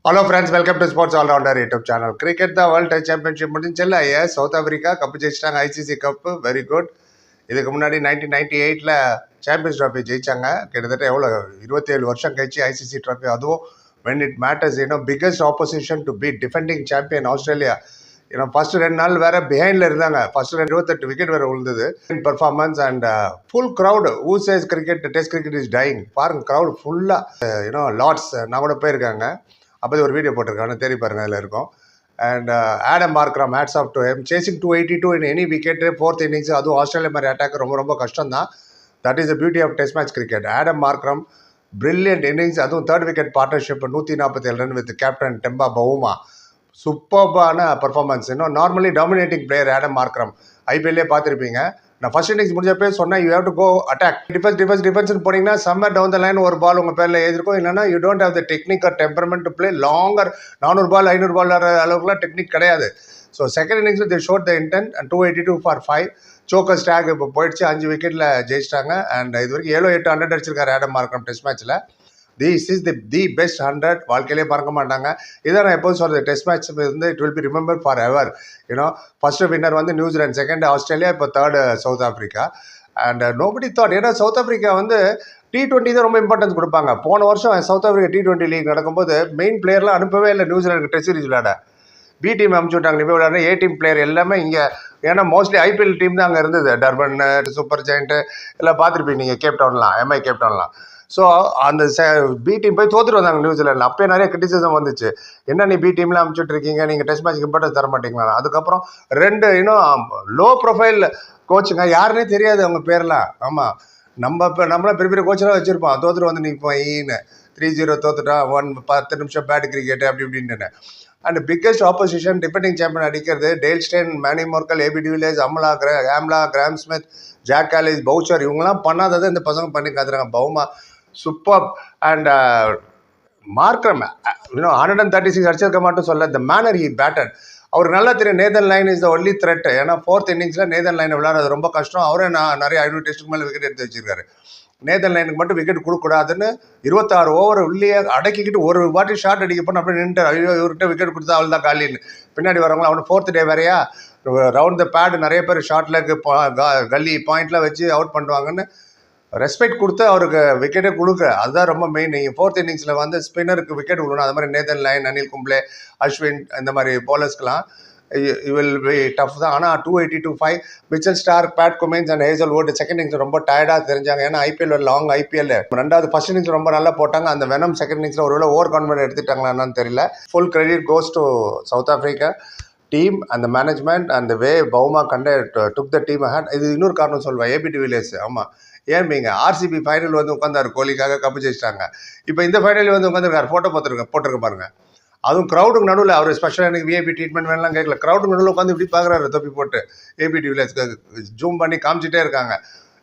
Hello friends, welcome to Sports All Rounder YouTube channel. Cricket the World Test Championship முடிஞ்சல South Africa cup ஜெயிச்சிட்டாங்க. ICC cup very good. இதுக்கு முன்னாடி 1998ல champions trophy ஜெயிச்சாங்க. கிட்டத்தட்ட எவ்வளோ 27 வருஷம் கழிச்சு ஐசிசி ட்ராஃபி. அதுவும் when it matters, biggest opposition to beat defending champion Australia. First 2 நாள் வேற பிஹைண்ட்ல இருந்தாங்க. ஃபர்ஸ்ட் 28 விக்கெட் வேற விழுந்தது. Performance and full crowd. Who chase cricket test cricket is dyeing. பாருங்க கிரௌட் ஃபுல்லா. லார்ட்ஸ் நான் கூட போயிருக்காங்க. அப்போ ஒரு வீடியோ போட்டிருக்காங்க, தேடி பாருங்க, அதில் இருக்கும். And Adam Markram, hats off to him, chasing 282 in any wicket, 4th innings. அதுவும் ஆஸ்திரேலியா மாதிரி அட்டாக் ரொம்ப கஷ்டம் தான். That is the beauty of test match cricket. Adam Markram brilliant innings. அதுவும் 3rd wicket partnership 147 run with captain Temba Bavuma. சூப்பர்பான performance. Normally dominating player Adam Markram. ஐபிஎல்லே பார்த்துருப்பீங்க. நான் ஃபர்ஸ்ட் இன்னிங்ஸ் முடிஞ்சப்பே சொன்னேன், you have to go attack. Defence போனீங்கன்னா சம்மர் down the line ஒரு பால் உங்கள் பேரில் எழுதிருக்கும். இல்லைன்னா you don't have the technique or temperament to play longer. 400 ball 500 ball அளவுக்குலாம் டெக்னிக் கிடையாது. ஸோ செகண்ட் இன்னிங்ஸில் they showed the intent. 282 for 5. Choker tag இப்போ போயிடுச்சு. 5 விக்கெட்டில் ஜெயிச்சிட்டாங்க. அண்ட் இது வரைக்கும் 7-8 100 அடிச்சிருக்காரு ஆடம் மார்க்ரம் டெஸ்ட் மேட்ச்சில். This is the best 100. வாழ்க்கையிலே மறக்க மாட்டாங்க. இதை நான் எப்போதும் சொல்கிறது, டெஸ்ட் மேட்ச் வந்து it will be remember for ever. First winner வந்து நியூசிலாந்து, செகண்ட் ஆஸ்திரேலியா, இப்போ 3rd south Africa. And nobody thought. ஏன்னா சவுத் ஆஃப்ரிக்கா வந்து T20 தான் ரொம்ப இம்பார்ட்டன்ஸ் கொடுப்பாங்க. போன வருஷம் சவுத் ஆஃப்ரிக்கா T20 லீக் நடக்கும்போது மெயின் பிளேயர்லாம் அனுப்பவே இல்லை நியூசிலாந்துக்கு டெஸ்ட் சீரிஸ் விளையாட. பி டீம் அனுப்பிச்சு விட்டாங்க. இப்போ விளையாட ஏ டீம் பிளேயர் எல்லாமே இங்கே. ஏன்னா மோஸ்ட்லி ஐபிஎல் டீம் தான் அங்கே இருந்தது. டர்பன், சூப்பர் ஜெயண்ட்டு எல்லாம் பார்த்துருப்பீங்க நீங்கள். கேப்டவுன்லாம், எம்ஐ கேப்டவுன்லாம். ஸோ அந்த பி டீம் போய் தோத்துட்டு வந்தாங்க நியூசிலாண்டில். அப்போயே நிறைய கிரிட்டிசிசம் வந்துச்சு. என்ன நீ பி டீம்லாம் அனுப்பிச்சுட்டு இருக்கீங்க, நீங்கள் டெஸ்ட் மேட்ச்க்கு இம்பார்ட்டன்ஸ் தர மாட்டீங்களா. அதுக்கப்புறம் 2 லோ ப்ரொஃபைல் கோச்சுங்க, யாருன்னே தெரியாது அவங்க பேர்லாம். ஆமாம், நம்மளாம் பெரிய கோச்செல்லாம் வச்சுருப்போம். தோத்துட்டு வந்து நிற்போம். 3-0 தோத்துட்டா 10 நிமிஷம் பேட் கிரிக்கெட் அப்படி இப்படின்னு. And biggest opposition defending champion அடிக்கிறது டேல் ஸ்டெயின், மேனி Morkel, AB de Villiers, Amla, Graeme Smith, Jacques Kallis, Boucher, இவங்கெல்லாம் பண்ணாததை இந்த பசங்க பண்ணி காத்துறாங்க. Bavuma super. அண்ட் மார்க்ரம் 136 அடிச்சிருக்க மாட்டோம் சொல்ல. The manner he batted. அவருக்கு நல்லா தெரியும் Nathan Lyon is the only threat. ஏன்னா 4th இன்னிங்ஸில் நேதன் லைனை விளையாடுறது ரொம்ப கஷ்டம். அவரே நிறைய 500 டெஸ்ட்டுக்கு மேலே விக்கெட் எடுத்து வச்சிருக்காரு. நேதன் லைனுக்கு மட்டும் விக்கெட் கொடுக்கக்கூடாதுன்னு 26 ஓவர் உள்ளே அடக்கிக்கிட்டு ஒரு வாட்டி ஷாட் அடிக்க போன அப்படியே நின்று, ஐயோ இவர்கிட்ட விக்கெட் கொடுத்தா அவள் தான் காலின்னு பின்னாடி வரவங்களா. அவனு 4th டே வேறையா, ரவுண்ட் த பேட் நிறைய பேர் ஷார்ட்ல கல்லி பாயிண்ட்லாம் வச்சு அவுட் பண்ணுவாங்கன்னு ரெஸ்பெக்ட் கொடுத்து அவருக்கு விக்கெட்டே கொடுக்க. அதுதான் ரொம்ப மெயின். நீங்கள் 4th இன்னிங்ஸில் வந்து ஸ்பின்னருக்கு விக்கெட் கொடுக்கணும். அது மாதிரி நேதன் லைன், அனில் கும்ப்ளே, அஸ்வின், இந்த மாதிரி போலர்ஸ்க்கெலாம் வில் பி டஃப் தான். ஆனால் 282 5. Mitchell Stark, bad Cummins and Hazlewood second innings ரொம்ப டயர்டாக தெரிஞ்சாங்க. ஏன்னா ஐபிஎல் லாங் ஐபிஎல். ரெண்டாவது ஃபர்ஸ்ட் இன்னிங்ஸ் ரொம்ப நல்லா போட்டாங்க. அந்த வெனம் செகண்ட் இன்னிங்ஸில் ஒருவேளை ஓவர் கான்ஃபிடன்ட் எடுத்துட்டாங்களா என்னன்னு தெரியல. Full credit goes to south Africa team and the management and way Bavuma took the team ahead. இது இன்னொரு காரணம் சொல்லுவேன், ஏபி டிவிலியர்ஸ். ஆமாம், ஏன்பீங்க ஆர்சிபி ஃபைனல் வந்து உட்காந்தாரு, கோலிக்காக கப்பு ஜெயிச்சிட்டாங்க. இப்போ இந்த ஃபைனல் வந்து உட்காந்துருக்காரு. ஃபோட்டோ போட்டிருக்க பாருங்க. அதுவும் க்ரௌடுக்கு நடுவில். அவர் ஸ்பெஷலாக எனக்கு விஐபி ட்ரீட்மெண்ட் வேணாலும் கேட்கல. க்ரௌடுக்கு நடுவில் உட்காந்து இப்படி பார்க்குறாரு தொப்பி போட்டு. ஏபி டிவிலியர்ஸ்க்கு ஜூம் பண்ணி காமிச்சிட்டே இருக்காங்க.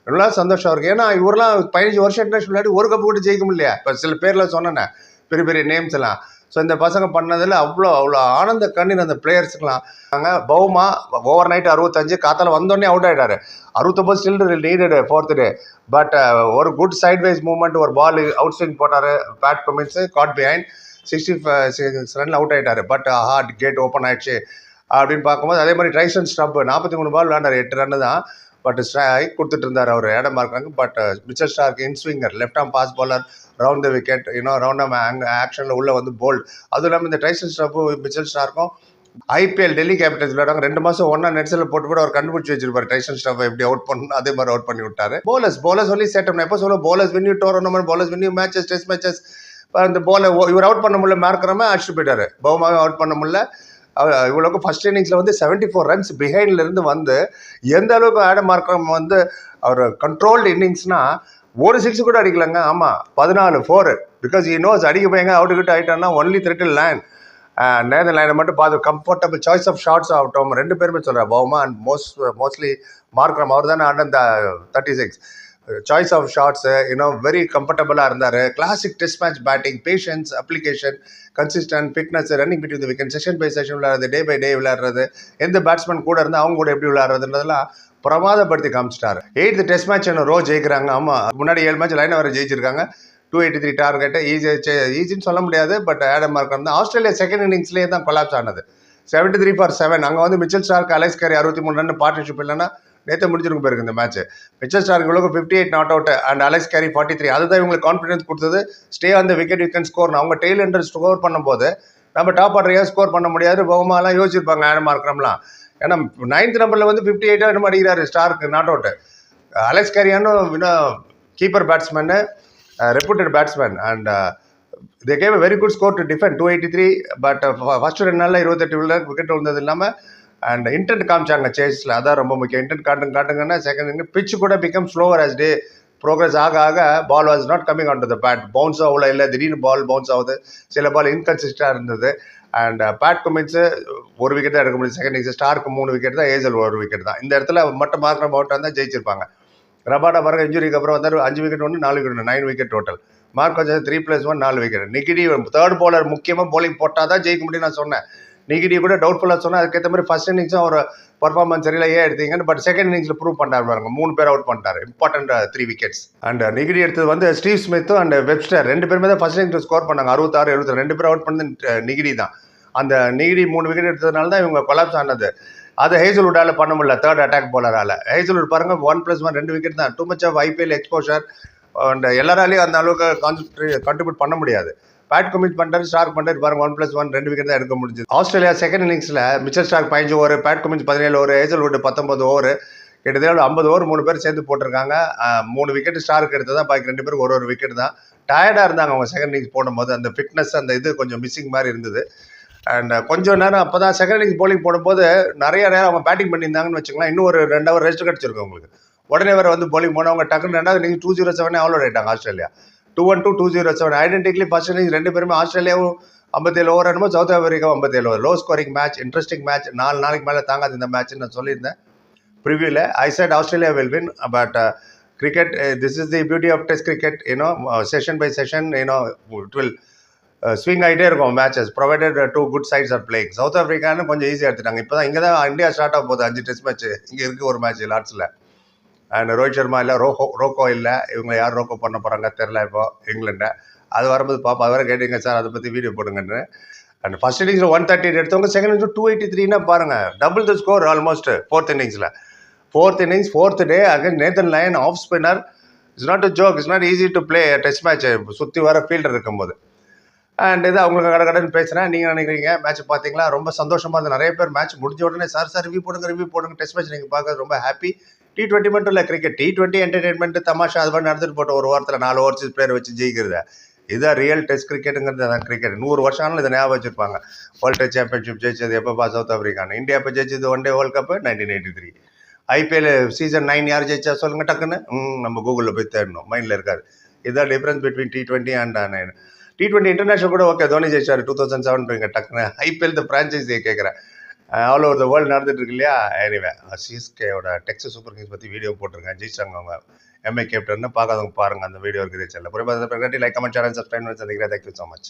நல்லா சந்தோஷம் அவருக்கு. ஏன்னா இவரெல்லாம் 15 வருஷம் இன்டர்நேஷனல் விளையாடி ஒரு கப்பு கூட ஜெயிக்க முடியல. இப்போ சில பேர்லாம் சொன்னேன், பெரிய பெரிய நேம்ஸ் எல்லாம். ஸோ இந்த பசங்க பண்ணதில் அவ்வளோ ஆனந்த கண்ணீர் அந்த பிளேயர்ஸுக்கெலாம். பவுமா ஓவர் நைட் 65, காத்தால வந்தோடனே அவுட் ஆகிட்டாரு. 69 still needed 4th day. But ஒரு குட் சைட்வைஸ் மூவ்மெண்ட், ஒரு பால் அவுட் ஸ்விங் போட்டார். பேட் கமின்ஸ் காட் பிஹைண்ட் 66 ரன்ல அவுட் ஆகிட்டாரு. பட் ஹார்ட் கேட் ஓப்பன் ஆயிடுச்சு அப்படின்னு பார்க்கும்போது, அதே மாதிரி ட்ரைசன் ஸ்டப் 43 பால் விளையாண்டார், 8 ரன்னு தான். பட் ஸ்ட்ரைக் கொடுத்துட்டு இருந்தார் அவர் ஆடம் மார்க்ரம்க்கு. But Mitchell Starc inswinger, left arm pace bowler, round the wicket, round arm ஆக்ஷனில் உள்ளே வந்து போல்ட். அதுவும் இல்லாமல் இந்த ட்ரைசன் ஸ்டப்பும் மிச்சல் ஸ்டார்க்கும் ஐபிஎல் டெல்லி கேபிட்டல்ஸ் விளையாடுவாங்க. 2 மாதம் ஒன்றா நெட்ஸில் போட்டு கூட அவர் கண்டுபிடிச்சி வச்சிருப்பார் டைசன் ஸ்டாஃப் எப்படி அவுட் பண்ணணும். அதே மாதிரி அவுட் பண்ணி விட்டார். போலர்ஸ் சொல்லி சேட்டம். எப்போ சொல்லுவோம், bowlers win you tournament, bowlers win you matches, test matches. அந்த போலை இவர் அவுட் பண்ண முடியல, மார்க்ரமே அடிச்சுட்டு போயிட்டார். பவுமாவே அவுட் பண்ண முடியல. இவ்வளோக்கு ஃபர்ஸ்ட் இன்னிங்ஸில் வந்து 74 ரன்ஸ் பிஹைண்ட்லேருந்து வந்து எந்த அளவுக்கு ஆடம் மார்க்ரம் வந்து அவர் கண்ட்ரோல்டு இன்னிங்ஸ்னால் ஒரு 6 கூட அடிக்கலங்க. ஆமாம், 14 4. பிகாஸ் ஈ நோஸ் அடிக்க போய்ங்க அவுட்டு கிட்ட ஆகிட்டான்னா ஒன்லி த்ரெட்டில் லைன். நேதன் லைனை மட்டும் பார்த்து கம்ஃபர்டபுள் சாய்ஸ் ஆஃப் ஷார்ட்ஸ் ஆகட்டும். 2 பேருமே சொல்கிறார், பவுமா அண்ட் மோஸ்ட்லி மார்க்ரம். அவர் தானே under 36. Choice of shots very கம்ஃபர்டபுளாக இருந்தார். Classic test match batting, patience, application, consistent, fitness, running between the wicket, session by session விளையாடுறது, டே பை டே விளையாடுறது, எந்த பேட்ஸ்மேன் கூட இருந்து அவங்க கூட எப்படி விளையாடுறதுன்றதெல்லாம் பிரமாதப்படுத்தி காமிச்சிட்டாரு. 8th டெஸ்ட் மேட்ச் ரோ ஜெயிக்கிறாங்க. ஆமாம், முன்னாடி 7 மேட்ச் லைனை வர ஜெயிச்சிருக்காங்க. 283 டார்கெட்டு ஈஸின்னு சொல்ல முடியாது. பட் ஆடம் மார்க்கர் தான் ஆஸ்திரேலியா செகண்ட் இன்னிங்ஸ்லேயே தான் கொலாப்ஸ் ஆனது. 73/7. அங்கே வந்து Mitchell Stark, Alex Carey 63 run partnership இல்லைன்னா நேற்று முடிஞ்சிருக்கும் போயிருக்கு இந்த மேட்ச். மிச்சல் ஸ்டார்க் இவ்வளோ 58 not out and Alex Carey 43. அதுதான் இவங்களுக்கு கான்ஃபிடன்ஸ் கொடுத்தது. Stay on the wicket you can score. அவங்க டெய்ல் எண்டர் ஸ்கோர் பண்ணும்போது நம்ம டாப் ஆர்டர் ஏன் ஸ்கோர் பண்ண முடியாது, போகமாலாம் யோசிச்சிருப்பாங்க ஆடம் மார்க்கர்லாம். ஏன்னா 9th நம்பரில் வந்து 58 ரன் அடிக்கிறாரு ஸ்டார்க் நாட் அவுட். அலெக்ஸ் கேரியானும் keeper batsman, reputed batsman and they gave a very good score to defend 283. But first 2 நாளில் 28 விக்கெட் வந்தது இல்லாமல் அண்ட் இன்டென்ட் காமிச்சாங்க சேஸில். அதான் ரொம்ப முக்கியம். இன்டென்ட் காட்டுங்கன்னா செகண்ட் பிச்சு கூட become slower as day progress ஆக ஆக ball was not coming on to the bat. Bounce அவ்வளோ இல்லை, திடீர்னு பால் பவுன்ஸ் ஆகுது, சில பால் இன்கன்சிஸ்டாக இருந்தது. அண்ட் பேட் கமின்ஸு 1 விக்கெட் தான் எடுக்க முடியும் செகண்ட் இன்னிங்ஸ். ஸ்டார்க்கு 3 விக்கெட் தான், ஏஜல் 1 விக்கெட் தான். இந்த இடத்துல மட்டும் மார்க்கர் அவுட் வந்தால் ஜெயிச்சிருப்பாங்க. ரபாடா பாருங்க இன்ஜுரிக்கு அப்புறம் வந்தார், 5 விக்கெட் ஒன்று 4 விக்கெட் 9 விக்கெட் டோட்டல். மார்க் வச்சது 3+1 4 விக்கெட். நிகிடி தேர்ட் பவுலர் முக்கியமாக போலிங் போட்டால் தான் ஜெயிக்க முடியும் நான் சொன்னேன். நிகிடி கூட டவுட்ஃபுல்லாக சொன்னேன். அதுக்கேற்ற மாதிரி ஃபர்ஸ்ட் இன்னிங்ஸும் ஒரு பர்ஃபார்மன்ஸ் சரியில்லை, ஏன் எடுத்தீங்கன்னு. பட் செகண்ட் இன்னிங்ஸில் ப்ரூவ் பண்ணார் பாருங்க, 3 பேர் அவுட் பண்ணிட்டார், இம்பார்ட்டன்ட் 3 விக்கெட்ஸ். அண்ட் நிகிடி எடுத்தது வந்து ஸ்டீவ் ஸ்மித்தும் அண்ட் வெப்ஸ்டர் 2 பேருமே தான் ஃபர்ஸ்ட் இன்னிங்ஸ் ஸ்கோர் பண்ணாங்க. 66 72 2 பேர் அவுட் பண்ணது நிகிடி தான். அந்த நிகிடி 3 விக்கெட் எடுத்ததுனால தான் இவங்க கொலாப்ஸ் ஆனது. அது ஹேசல்வுட்டால பண்ண முடியல, தேர்ட் அட்டாக் போலரால. ஹேசல்வுட் பாருங்க 1+1 2 விக்கெட் தான். Too much of IPL exposure and எல்லாராலையும் அந்த அளவுக்கு கான்ட்ரிபியூட் பண்ண முடியாது. பேட் கமிட் பண்ணிட்டாரு, ஸ்டார்க் பண்ணிட்டாரு பாருங்க, 1+1 2 விக்கெட் தான் எடுக்க முடிஞ்சது. ஆஸ்திரேலியா செகண்ட் இன்னிங்ஸில் Mitchell Stark 15 over, Pat Cummins 17 over, Hazlewood 19 over, கிட்டத்தட்ட 50 ஓவர் 3 பேர் சேர்ந்து போட்டிருக்காங்க. 3 விக்கெட் ஸ்டார்க் எடுத்ததா, பாக்கி 2 பேருக்கு ஒரு விக்கெட் தான். டயர்டாக இருந்தாங்க அவங்க செகண்ட் இன்னிங்ஸ் போடும்போது. அந்த ஃபிட்னஸ் அந்த இது கொஞ்சம் மிஸ்ஸிங் மாதிரி இருந்தது. அண்ட் கொஞ்சம் நேரம் அப்போ தான் செகண்ட் இன்னிங்ஸ் போலிங் போடும்போது நிறைய நேரம் அவங்க பேட்டிங் பண்ணியிருந்தாங்கன்னு வச்சுக்கலாம், இன்னும் ஒரு 2 ஹவர் ரெஸ்ட் கிடச்சிருக்கும் அவங்களுக்கு. உடனே வேறு வந்து போலிங் போனவங்க டக்குன்னு 2வது இன்னிங்ஸ் 207 அவுட் ஆகிட்டாங்க ஆஸ்திரேலியா. 212 207 ஐடென்டிக்கலி. ஃபர்ஸ்ட் இன்னிங்ஸ் 2 பேருமே ஆஸ்திரேலியாவும் 57 ஓவர் என்னமோ, சவுத் ஆப்பிரிக்காவும் 57 over. Low scoring match, interesting match. 4 நாளைக்கு மேலே தாங்காது இந்த மேட்ச்னு நான் சொல்லியிருந்தேன் ப்ரிவியூவில். I said Australia will win. But cricket, this is the beauty of test cricket, session by session, it will swing ஆகிட்டே இருக்கும் matches, provided 2 good sides are playing. சவுத் ஆஃப்ரிக்கான்னு கொஞ்சம் ஈஸியாக எடுத்துட்டாங்க. இப்போ தான் இங்கே தான் இந்தியா ஸ்டார்ட் ஆக போகுது. 5 டெஸ்ட் மேட்ச் இங்கே இருக்குது, ஒரு மேட்ச் லார்ட்ஸில். அண்ட் ரோஹித் சர்மா இல்லை, ரோக்கோ இல்லை, இவங்க யார் ரோக்கோ பண்ண போகிறாங்க தெரில. இப்போ இங்கிலாண்டை அது வரும்போது பார்ப்போம். அது வரை கேட்டீங்க சார், அதை பற்றி வீடியோ போடுங்கன்னு. அண்ட் ஃபர்ஸ்ட் இன்னிங்ஸில் 138 எடுத்தவங்க செகண்ட் இன்னிங்ஸ் 283னா பாருங்கள், double the score almost. Fourth இன்னிங்ஸில் fourth day again Nathan Lyon off spinner. It's not a joke, it's not easy to play test match சுற்றி வர ஃபீல்டர் இருக்கும்போது. அண்ட் இது அவங்களுக்கு கடன் பேசுகிறேன். நீங்கள் நினைக்கிறீங்க மேட்ச் பார்த்தீங்களா? ரொம்ப சந்தோஷமாக இருந்தது. நிறைய பேர் மேட்ச் முடிஞ்ச உடனே சார் ரிவ்யூ போடுங்க. டெஸ்ட் மேட்ச் நீங்கள் பார்க்க ரொம்ப ஹாப்பி. T20 மட்டும் இல்லை, கிரிக்கெட் T20 என்டர்டைன்மெண்ட் தமாஷா அது மாதிரி நடந்துட்டு போட்டு ஒரு வாரத்தில் 4 ஓவர்ஸ் பிளேயர் வச்சு ஜெயிக்கிறது. இதுதான் ரியல் டெஸ்ட் கிரிக்கெட்டுங்கிறது. தான் கிரிக்கெட் 100 வருஷம் ஆனாலும் இதை ஞாபகம் வச்சிருப்பாங்க. வேர்ல்டு டெஸ்ட் சாம்பியன்ஷிப் ஜெயிச்சது எப்போப்பா? சவுத் ஆஃப்ரிக்கான. இந்தியா இப்போ ஜெயிச்சது one day world cup 1983. IPL season 9 யார் ஜெயிச்சா சொல்லுங்கள் டக்குன்னு. நம்ம கூகுளில் போய் தேடணும், மைண்டில் இருக்காது. இதுதான் difference between T20 and T20 international கூட ஓகே, தோனி ஜெயிச்சார் 2007. டக்குன்னு IPL இந்த ஃப்ரான்ச்சைஸியை கேட்குறேன். ஆல் ஓவர் த வேர்ல்டு நடந்துட்டு இருக்கு இல்லையா? எனிவே CSKவோட டெக்ஸஸ் சூப்பர் கிங்ஸ் பற்றி வீடியோ போட்டிருக்கேன். ஜெயிச்சாங்க அவங்க MI கேப்டன். பார்க்காதவங்க பாருங்கள், அந்த வீடியோ இருக்குது channel. Like, comment, share, subscribe. Thank you so much.